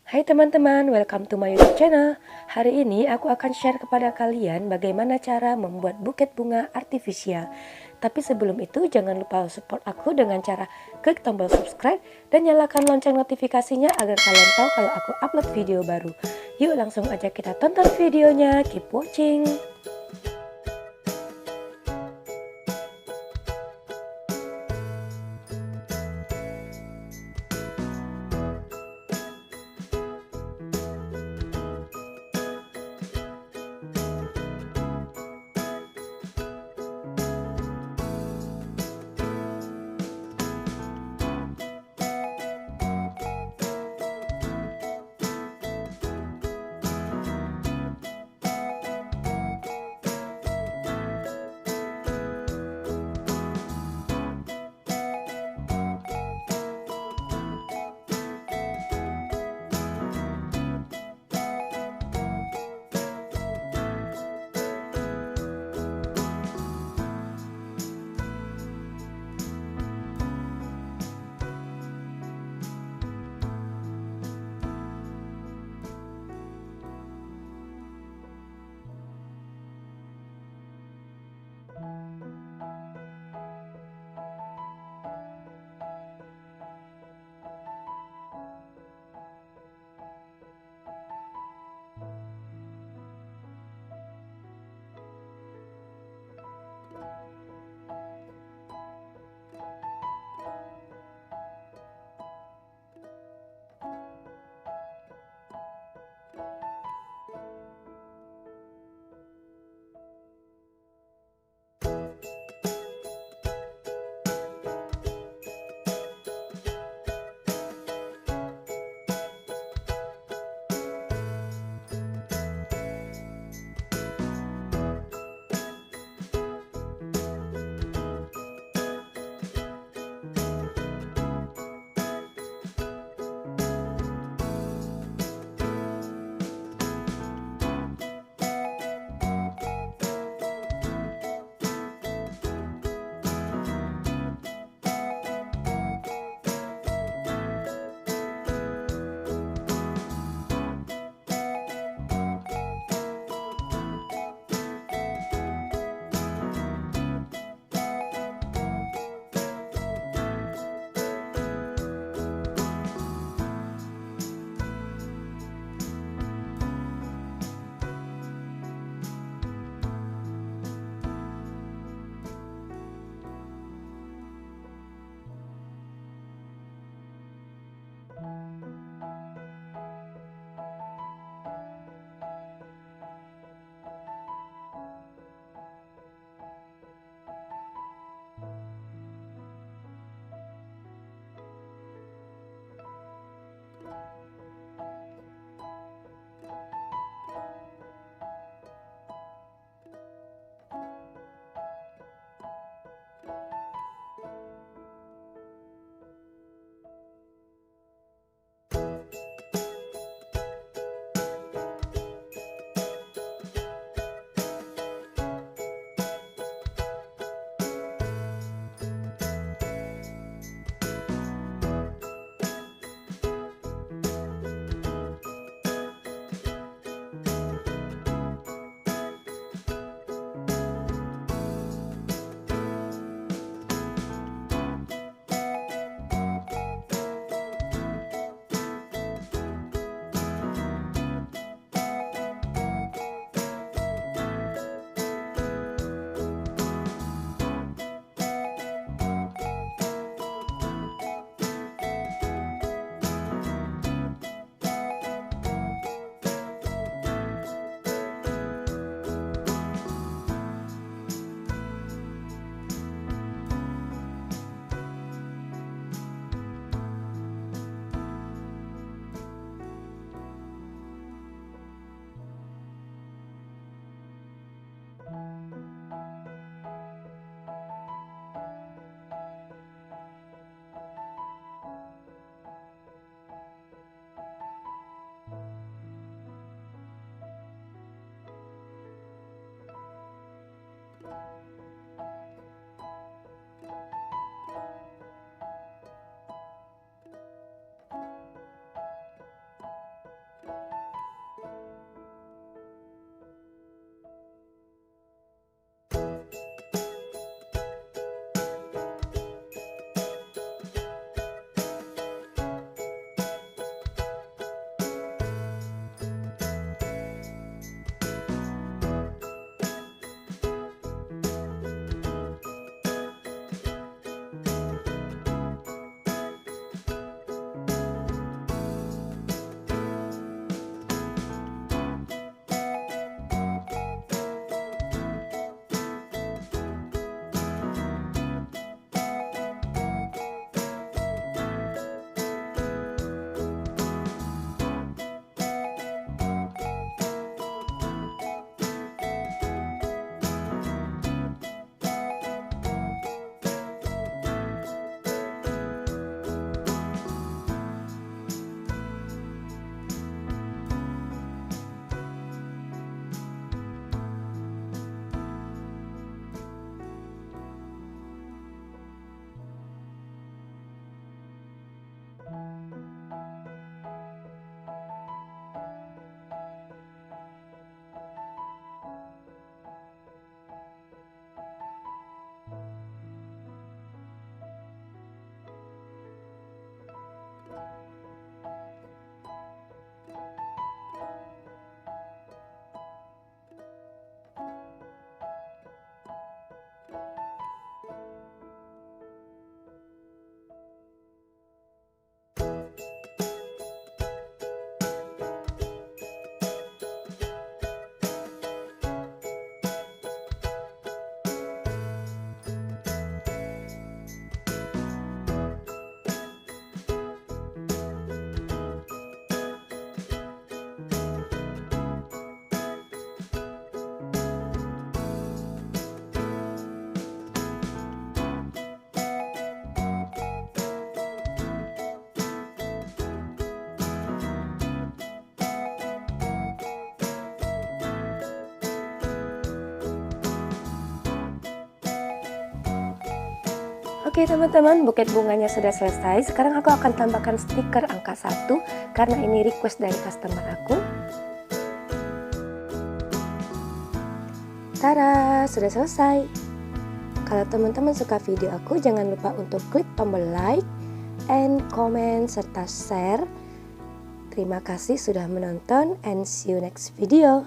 Hai teman-teman, welcome to my YouTube channel. Hari ini aku akan share kepada kalian bagaimana cara membuat buket bunga artifisial. Tapi sebelum itu jangan lupa support aku dengan cara klik tombol subscribe dan nyalakan lonceng notifikasinya agar kalian tahu kalau aku upload video baru. Yuk langsung aja kita tonton videonya, keep watching. Oke teman-teman, buket bunganya sudah selesai. Sekarang aku akan tambahkan stiker angka 1 karena ini request dari customer aku. Tada, sudah selesai. Kalau teman-teman suka video aku, jangan lupa untuk klik tombol like and comment serta share. Terima kasih sudah menonton and see you next video.